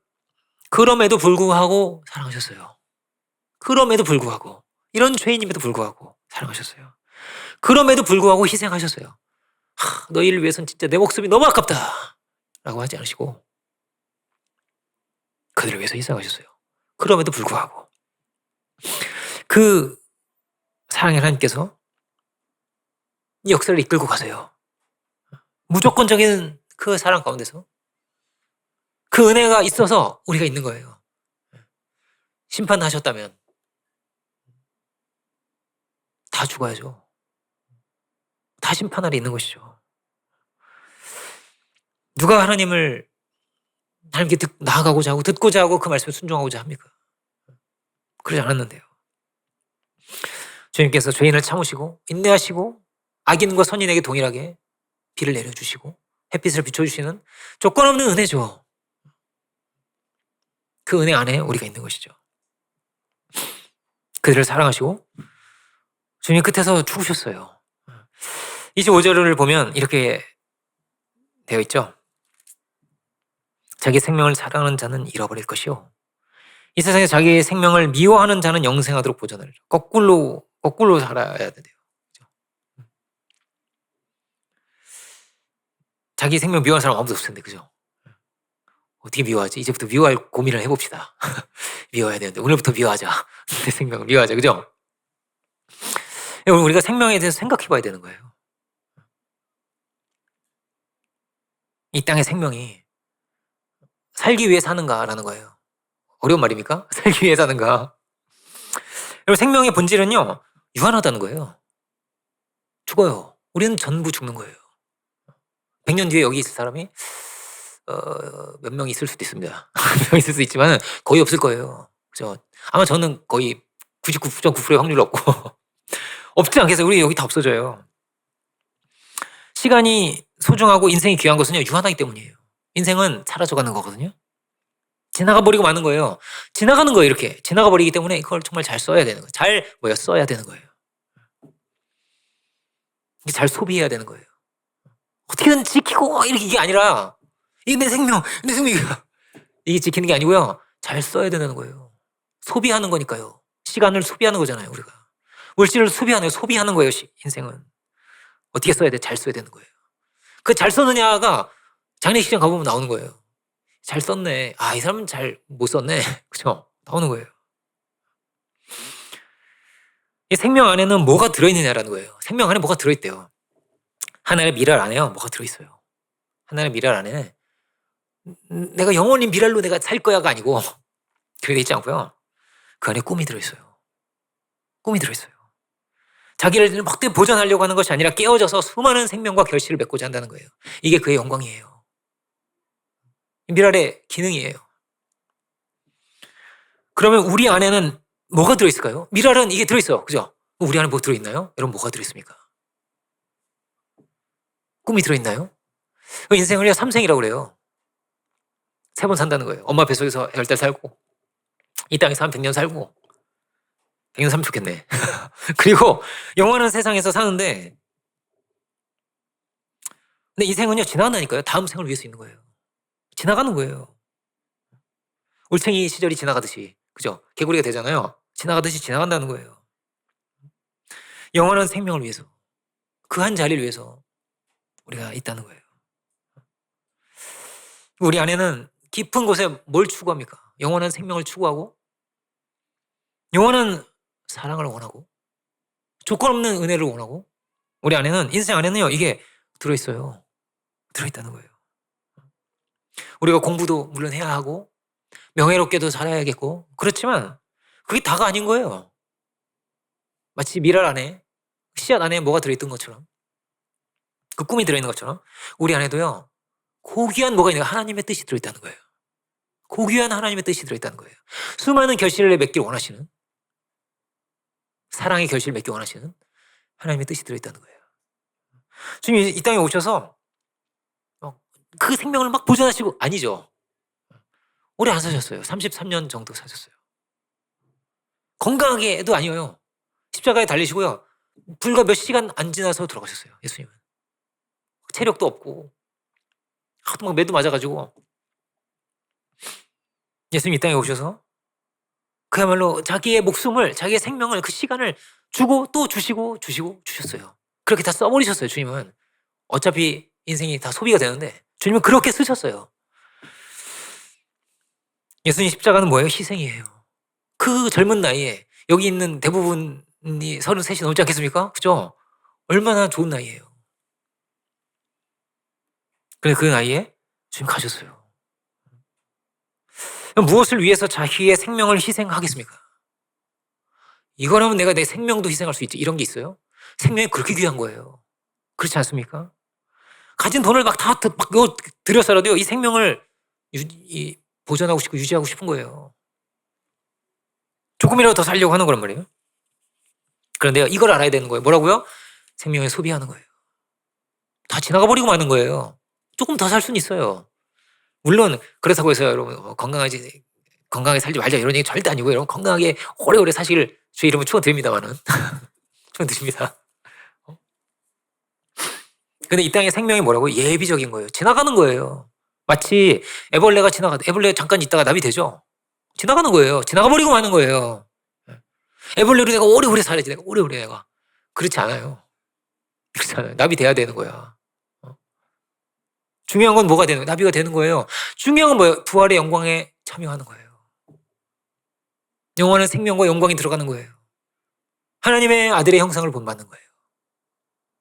그럼에도 불구하고 사랑하셨어요. 그럼에도 불구하고 이런 죄인임에도 불구하고 사랑하셨어요. 그럼에도 불구하고 희생하셨어요. 너희를 위해서는 진짜 내 목숨이 너무 아깝다 라고 하지 않으시고 그들을 위해서 희생하셨어요. 그럼에도 불구하고 그 사랑의 하나님께서 이 역사를 이끌고 가세요. 무조건적인 그 사랑 가운데서 그 은혜가 있어서 우리가 있는 거예요. 심판하셨다면 다 죽어야죠. 다 심판 아래 있는 것이죠. 누가 하나님께 나아가고자 하고 듣고자 하고 그 말씀을 순종하고자 합니까? 그러지 않았는데요. 주님께서 죄인을 참으시고 인내하시고 악인과 선인에게 동일하게 비를 내려주시고 햇빛을 비춰주시는 조건 없는 은혜죠. 그 은혜 안에 우리가 있는 것이죠. 그들을 사랑하시고 주님 끝에서 죽으셨어요. 25절을 보면 이렇게 되어 있죠. 자기 생명을 사랑하는 자는 잃어버릴 것이요. 이 세상에 자기의 생명을 미워하는 자는 영생하도록 보존하리라. 거꾸로 살아야 돼요. 자기 생명 미워하는 사람 아무도 없을 텐데, 그죠? 어떻게 미워하지? 이제부터 미워할 고민을 해봅시다. 미워해야 되는데, 오늘부터 미워하자. 내 생명을 미워하자, 그죠? 우리가 생명에 대해서 생각해 봐야 되는 거예요. 이 땅의 생명이 살기 위해 사는가라는 거예요. 어려운 말입니까? 살기 위해 사는가? 여러분 생명의 본질은요 유한하다는 거예요. 죽어요. 우리는 전부 죽는 거예요. 100년 뒤에 여기 있을 사람이 몇 명 있을 수도 있습니다. 몇 명 있을 수 있지만 거의 없을 거예요. 그죠? 아마 저는 거의 99.9%의 확률로 없고 없지 않겠어요. 우리 여기 다 없어져요. 시간이 소중하고 인생이 귀한 것은요 유한하기 때문이에요. 인생은 사라져가는 거거든요. 지나가 버리고 마는 거예요. 지나가는 거예요. 이렇게 지나가 버리기 때문에 이걸 정말 잘 써야 되는 거예요. 잘 써야 되는 거예요. 잘 소비해야 되는 거예요. 어떻게든 지키고 이렇게 이게 아니라 이게 내 생명 이게 지키는 게 아니고요. 잘 써야 되는 거예요. 소비하는 거니까요. 시간을 소비하는 거잖아요. 우리가 물질을 소비하는 거예요. 인생은 어떻게 써야 돼? 잘 써야 되는 거예요. 그 잘 썼느냐가 장례식장 가보면 나오는 거예요. 잘 썼네. 아, 이 사람은 잘 못 썼네. 그죠? 나오는 거예요. 이 생명 안에는 뭐가 들어있느냐라는 거예요. 생명 안에 뭐가 들어있대요. 하나의 미랄 안에요. 뭐가 들어있어요. 하나의 미랄 안에 내가 영원히 미랄로 내가 살 거야가 아니고 그렇게 돼 있지 않고요. 그 안에 꿈이 들어있어요. 꿈이 들어있어요. 자기를 막대 보존하려고 하는 것이 아니라 깨어져서 수많은 생명과 결실을 맺고자 한다는 거예요. 이게 그의 영광이에요. 미랄의 기능이에요. 그러면 우리 안에는 뭐가 들어있을까요? 미랄은 이게 들어있어요. 그죠? 우리 안에 뭐 들어있나요? 여러분 뭐가 들어있습니까? 꿈이 들어있나요? 인생을 3생이라고 그래요. 3번 산다는 거예요. 엄마 뱃속에서 10달 살고 이 땅에서 한 100년 살고 100년 살면 좋겠네. 그리고 영원한 세상에서 사는데 근데 이 생은요 지나간다니까요. 다음 생을 위해서 있는 거예요. 지나가는 거예요. 올챙이 시절이 지나가듯이 그죠? 개구리가 되잖아요. 지나가듯이 지나간다는 거예요. 영원한 생명을 위해서 그 한 자리를 위해서 우리가 있다는 거예요. 우리 안에는 깊은 곳에 뭘 추구합니까? 영원한 생명을 추구하고 영원한 사랑을 원하고 조건 없는 은혜를 원하고 우리 안에는 인생 안에는요 이게 들어있어요. 들어있다는 거예요. 우리가 공부도 물론 해야 하고 명예롭게도 살아야겠고 그렇지만 그게 다가 아닌 거예요. 마치 미랄 안에 씨앗 안에 뭐가 들어있던 것처럼 그 꿈이 들어있는 것처럼 우리 안에도요 고귀한 뭐가 있는 거예요. 하나님의 뜻이 들어있다는 거예요. 고귀한 하나님의 뜻이 들어있다는 거예요. 수많은 결실을 맺길 원하시는 사랑의 결실을 맺길 원하시는 하나님의 뜻이 들어있다는 거예요. 주님이 이 땅에 오셔서 그 생명을 막 보존하시고 아니죠. 오래 안 사셨어요. 33년 정도 사셨어요. 건강하게도 아니에요. 십자가에 달리시고요. 불과 몇 시간 안 지나서 돌아가셨어요. 예수님은. 체력도 없고 하도 막 매도 맞아가지고 예수님이 이 땅에 오셔서 그야말로 자기의 목숨을 자기의 생명을 그 시간을 주고 또 주시고 주셨어요. 그렇게 다 써버리셨어요. 주님은. 어차피 인생이 다 소비가 되는데 주님은 그렇게 쓰셨어요. 예수님 십자가는 뭐예요? 희생이에요. 그 젊은 나이에 여기 있는 대부분이 33이 넘지 않겠습니까? 그죠? 얼마나 좋은 나이예요. 근데 그 나이에 주님 가셨어요. 무엇을 위해서 자기의 생명을 희생하겠습니까? 이거라면 내가 내 생명도 희생할 수 있지. 이런 게 있어요? 생명이 그렇게 귀한 거예요. 그렇지 않습니까? 가진 돈을 막 다 들여서라도 이 생명을 보존하고 싶고 유지하고 싶은 거예요. 조금이라도 더 살려고 하는 거란 말이에요. 그런데 이걸 알아야 되는 거예요. 뭐라고요? 생명을 소비하는 거예요. 다 지나가 버리고 마는 거예요. 조금 더 살 수는 있어요. 물론 그렇다고 해서 여러분 건강하게 살지 말자 이런 얘기 절대 아니고요. 여러분 건강하게 오래오래 사시길 주의 이름으로 축원드립니다만은 축원드립니다. 근데 이 땅의 생명이 뭐라고? 예비적인 거예요. 지나가는 거예요. 마치 애벌레가 애벌레 잠깐 있다가 나비 되죠? 지나가는 거예요. 지나가 버리고 마는 거예요. 애벌레로 내가 오래오래 살아야지. 내가 오래오래 내가. 그렇지 않아요. 그렇지 않아요. 나비 돼야 되는 거야. 중요한 건 뭐가 되는 거예요? 나비가 되는 거예요. 중요한 건 뭐예요? 부활의 영광에 참여하는 거예요. 영원한 생명과 영광이 들어가는 거예요. 하나님의 아들의 형상을 본받는 거예요.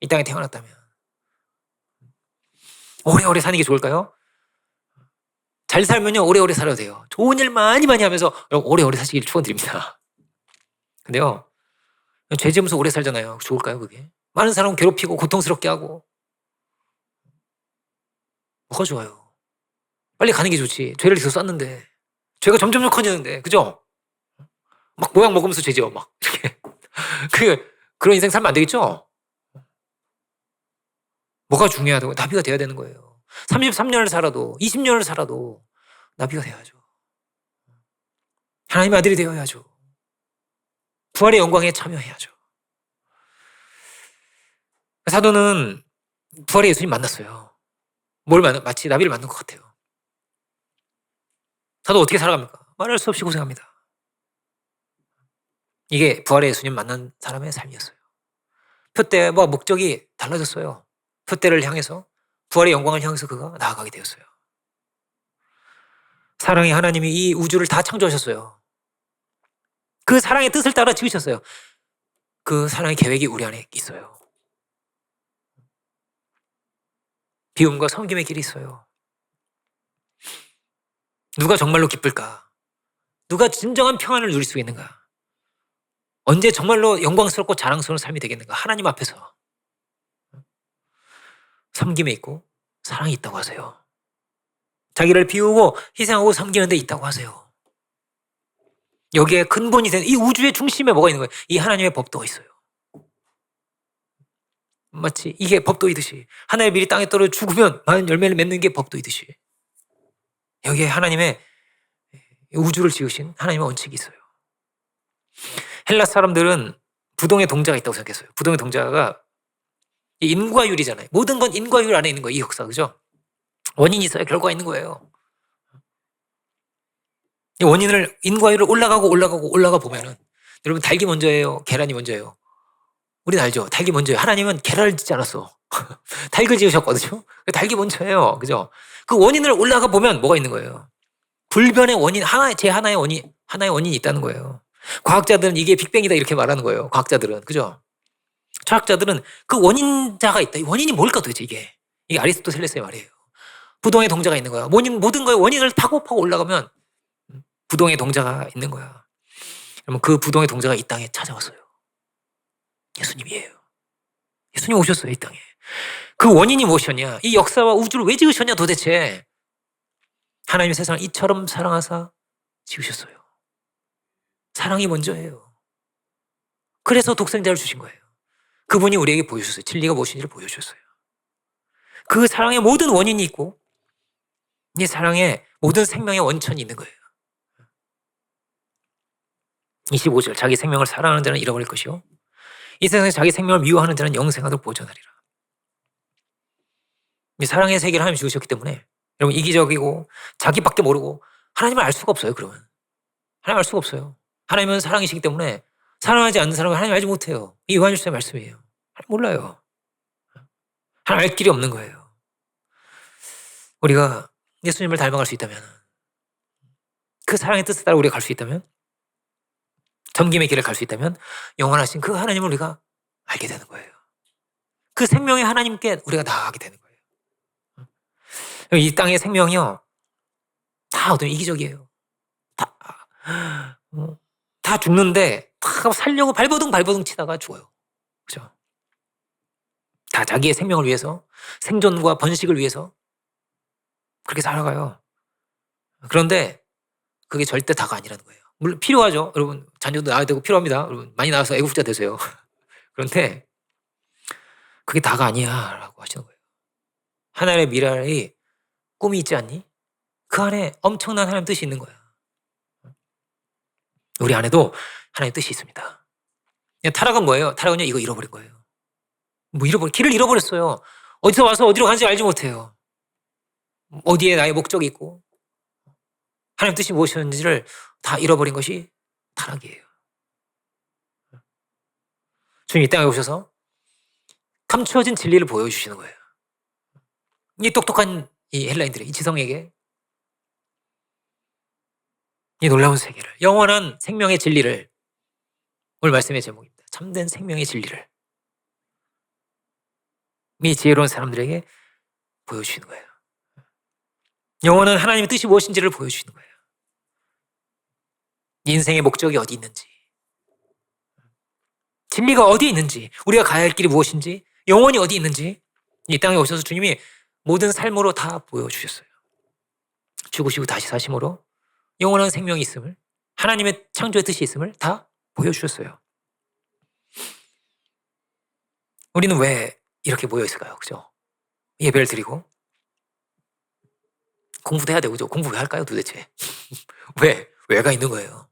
이 땅에 태어났다면. 오래오래 사는 게 좋을까요? 잘 살면요 오래오래 살아도 돼요. 좋은 일 많이 하면서 여러분 오래오래 사시길 축원드립니다. 근데요, 죄 지으면서 오래 살잖아요. 좋을까요, 그게? 많은 사람 괴롭히고 고통스럽게 하고. 뭐가 좋아요? 빨리 가는 게 좋지. 죄를 계속 쌓는데. 죄가 점점 커지는데, 그죠? 막 모양 먹으면서 죄 지어, 막. 이렇게. 그런 인생 살면 안 되겠죠? 뭐가 중요하다고? 나비가 돼야 되는 거예요. 33년을 살아도, 20년을 살아도 나비가 돼야죠. 하나님의 아들이 되어야죠. 부활의 영광에 참여해야죠. 사도는 부활의 예수님 만났어요. 마치 나비를 만난 것 같아요. 사도 어떻게 살아갑니까? 말할 수 없이 고생합니다. 이게 부활의 예수님 만난 사람의 삶이었어요. 표대와 목적이 달라졌어요. 표대를 향해서, 부활의 영광을 향해서 그가 나아가게 되었어요. 사랑의 하나님이 이 우주를 다 창조하셨어요. 그 사랑의 뜻을 따라 지으셨어요. 그 사랑의 계획이 우리 안에 있어요. 비움과 섬김의 길이 있어요. 누가 정말로 기쁠까? 누가 진정한 평안을 누릴 수 있는가? 언제 정말로 영광스럽고 자랑스러운 삶이 되겠는가? 하나님 앞에서. 섬김에 있고 사랑이 있다고 하세요. 자기를 비우고 희생하고 섬기는 데 있다고 하세요. 여기에 근본이 된 이 우주의 중심에 뭐가 있는 거예요? 이 하나님의 법도가 있어요. 마치 이게 법도이듯이, 하나의 밀이 땅에 떨어져 죽으면 많은 열매를 맺는 게 법도이듯이, 여기에 하나님의 우주를 지으신 하나님의 원칙이 있어요. 헬라 사람들은 부동의 동자가 있다고 생각했어요. 부동의 동자가 인과율이잖아요. 모든 건 인과율 안에 있는 거예요. 이 역사, 그죠? 원인이 있어야 결과가 있는 거예요. 이 원인을, 인과율을 올라가 보면은, 여러분, 닭이 먼저예요? 계란이 먼저예요? 우린 알죠? 닭이 먼저예요. 하나님은 계란을 짓지 않았어. 닭을 지으셨거든요. 닭이 먼저예요. 그죠? 그 원인을 올라가 보면 뭐가 있는 거예요? 불변의 원인, 하나의 원인이 있다는 거예요. 과학자들은 이게 빅뱅이다 이렇게 말하는 거예요. 과학자들은. 그죠? 철학자들은 그 원인자가 있다. 이 원인이 뭘까 도대체 이게? 이게 아리스토텔레스의 말이에요. 부동의 동자가 있는 거야. 모든 거의 원인을 파고 올라가면 부동의 동자가 있는 거야. 그러면 그 부동의 동자가 이 땅에 찾아왔어요. 예수님이에요. 예수님 오셨어요, 이 땅에. 그 원인이 무엇이었냐? 이 역사와 우주를 왜 지으셨냐 도대체? 하나님의 세상을 이처럼 사랑하사 지으셨어요. 사랑이 먼저예요. 그래서 독생자를 주신 거예요. 그분이 우리에게 보여주셨어요. 진리가 무엇인지를 보여주셨어요. 그 사랑의 모든 원인이 있고 이 사랑의 모든 생명의 원천이 있는 거예요. 25절, 자기 생명을 사랑하는 자는 잃어버릴 것이요 이 세상에 자기 생명을 미워하는 자는 영생하도록 보존하리라. 이 사랑의 세계를 하나님이 주셨기 때문에 여러분, 이기적이고 자기밖에 모르고 하나님을 알 수가 없어요. 그러면 하나님 알 수가 없어요. 하나님은 사랑이시기 때문에 사랑하지 않는 사람은 하나님 알지 못해요. 이 요한일서의 말씀이에요. 하나님 몰라요. 하나님 알 길이 없는 거예요. 우리가 예수님을 닮아갈 수 있다면, 그 사랑의 뜻을 따라 우리가 갈 수 있다면, 섬김의 길을 갈 수 있다면 영원하신 그 하나님을 우리가 알게 되는 거예요. 그 생명의 하나님께 우리가 나아가게 되는 거예요. 이 땅의 생명이요, 다 어떤 이기적이에요. 다 죽는데 다 살려고 발버둥 치다가 죽어요. 그죠? 다 자기의 생명을 위해서, 생존과 번식을 위해서 그렇게 살아가요. 그런데 그게 절대 다가 아니라는 거예요. 물론 필요하죠. 여러분, 자녀도 낳아야 되고 필요합니다. 여러분, 많이 낳아서 애국자 되세요. 그런데 그게 다가 아니야라고 하시는 거예요. 하나님의 미래의 꿈이 있지 않니? 그 안에 엄청난 하나님 뜻이 있는 거야. 우리 안에도 하나님의 뜻이 있습니다. 타락은 뭐예요? 타락은요, 이거 잃어버린 거예요. 길을 잃어버렸어요. 어디서 와서 어디로 가는지 알지 못해요. 어디에 나의 목적이 있고 하나님 뜻이 무엇이었는지를 다 잃어버린 것이 타락이에요. 주님 이 땅에 오셔서 감추어진 진리를 보여주시는 거예요. 이 똑똑한 이 헬라인들의 이 지성에게 이 놀라운 세계를, 영원한 생명의 진리를, 오늘 말씀의 제목입니다. 참된 생명의 진리를 이 지혜로운 사람들에게 보여주시는 거예요. 영원한 하나님의 뜻이 무엇인지를 보여주시는 거예요. 인생의 목적이 어디 있는지, 진리가 어디에 있는지, 우리가 가야 할 길이 무엇인지, 영혼이 어디 있는지 이 땅에 오셔서 주님이 모든 삶으로 다 보여주셨어요. 죽으시고 다시 사심으로 영원한 생명이 있음을, 하나님의 창조의 뜻이 있음을 다 보여주셨어요. 우리는 왜 이렇게 모여 있을까요? 그죠? 예배를 드리고 공부도 해야 되고, 그죠? 공부 왜 할까요 도대체? 왜가 있는 거예요.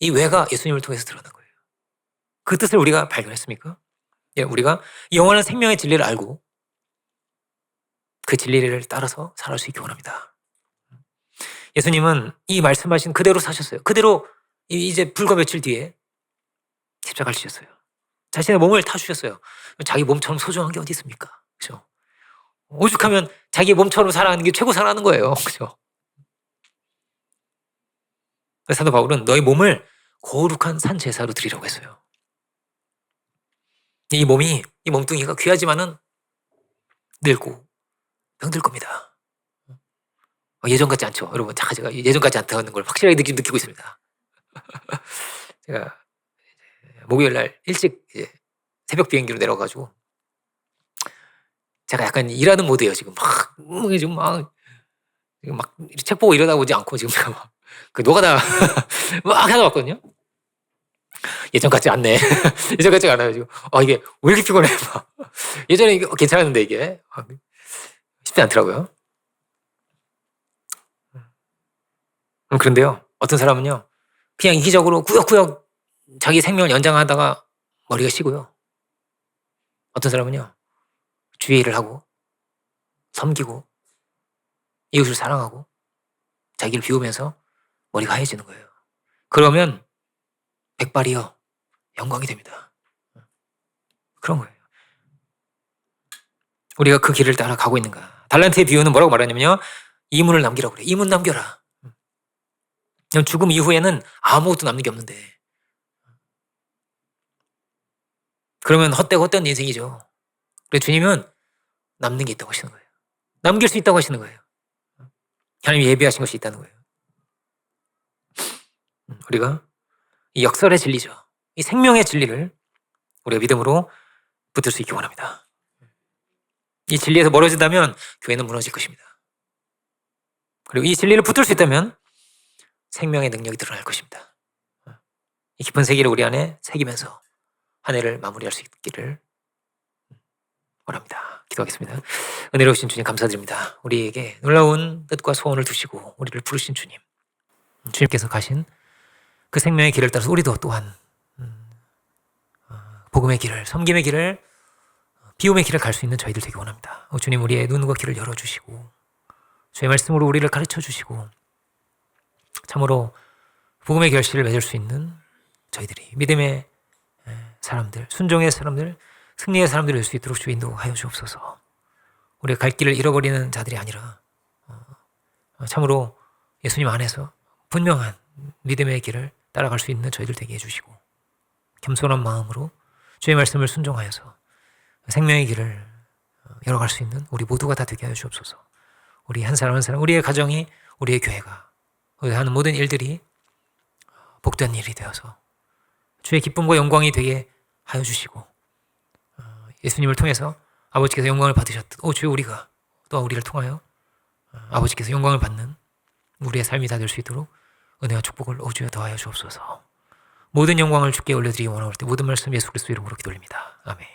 이 왜가 예수님을 통해서 드러난 거예요. 그 뜻을 우리가 발견했습니까? 예, 우리가 영원한 생명의 진리를 알고 그 진리를 따라서 살아갈 수 있기 원합니다. 예수님은 이 말씀하신 그대로 사셨어요. 그대로 이제 불과 며칠 뒤에 십자가를 지셨어요. 자신의 몸을 타주셨어요. 자기 몸처럼 소중한 게 어디 있습니까? 그죠? 오죽하면 자기 몸처럼 살아가는 게 최고 살아가는 거예요. 그죠? 사도 바울은 너희 몸을 거룩한 산 제사로 드리라고 했어요. 이 몸뚱이가 귀하지만은 늙고 병들 겁니다. 예전 같지 않죠? 여러분, 제가 예전 같지 않다는 걸 확실하게 느끼고 있습니다. 제가 목요일 날 일찍 이제 새벽 비행기로 내려가지고 제가 약간 일하는 모드예요. 지금 막 책 보고 이러다 보지 않고 지금 제가 막 그 노가다 막 하다 왔거든요. 예전 같지 않네. 예전 같지가 않아요 지금. 이게 왜 이렇게 피곤해? 예전에 이게 괜찮았는데 이게 쉽지 않더라고요. 그런데요, 어떤 사람은요 그냥 이기적으로 꾸역꾸역 자기 생명을 연장하다가 머리가 쉬고요. 어떤 사람은요 주의 일을 하고 섬기고 이웃을 사랑하고 자기를 비우면서 머리가 하얘지는 거예요. 그러면 백발이요 영광이 됩니다. 그런 거예요. 우리가 그 길을 따라 가고 있는가? 달란트의 비유는 뭐라고 말하냐면요, 이문을 남기라고 그래. 이문 남겨라. 죽음 이후에는 아무것도 남는 게 없는데, 그러면 헛된 인생이죠. 그래서 주님은 남는 게 있다고 하시는 거예요. 남길 수 있다고 하시는 거예요. 하나님이 예비하신 것이 있다는 거예요. 우리가 이 역설의 진리죠, 이 생명의 진리를 우리가 믿음으로 붙들 수 있기 원합니다. 이 진리에서 멀어진다면 교회는 무너질 것입니다. 그리고 이 진리를 붙들 수 있다면 생명의 능력이 드러날 것입니다. 이 깊은 세계를 우리 안에 새기면서 한 해를 마무리할 수 있기를 원합니다. 기도하겠습니다. 은혜로우신 주님 감사드립니다. 우리에게 놀라운 뜻과 소원을 두시고 우리를 부르신 주님, 주님께서 가신 그 생명의 길을 따라서 우리도 또한 복음의 길을, 섬김의 길을, 비움의 길을 갈 수 있는 저희들 되기 원합니다. 주님, 우리의 눈과 귀를 열어주시고 주의 말씀으로 우리를 가르쳐 주시고 참으로 복음의 결실을 맺을 수 있는 저희들이 믿음의 사람들, 순종의 사람들, 승리의 사람들이 될 수 있도록 주 인도하여 주옵소서. 우리가 갈 길을 잃어버리는 자들이 아니라 참으로 예수님 안에서 분명한 믿음의 길을 따라갈 수 있는 저희들 되게 해주시고 겸손한 마음으로 주의 말씀을 순종하여서 생명의 길을 열어갈 수 있는 우리 모두가 다 되게 하여 주옵소서. 우리 한 사람 한 사람, 우리의 가정이, 우리의 교회가, 우리가 하는 모든 일들이 복된 일이 되어서 주의 기쁨과 영광이 되게 하여 주시고 예수님을 통해서 아버지께서 영광을 받으셨듯 주여 우리가 또한 우리를 통하여 아버지께서 영광을 받는 우리의 삶이 다 될 수 있도록 은혜와 축복을 주여 더하여 주옵소서. 모든 영광을 주께 올려드리기 원하올 때 모든 말씀 예수 그리스도 이름으로 기도드립니다. 아멘.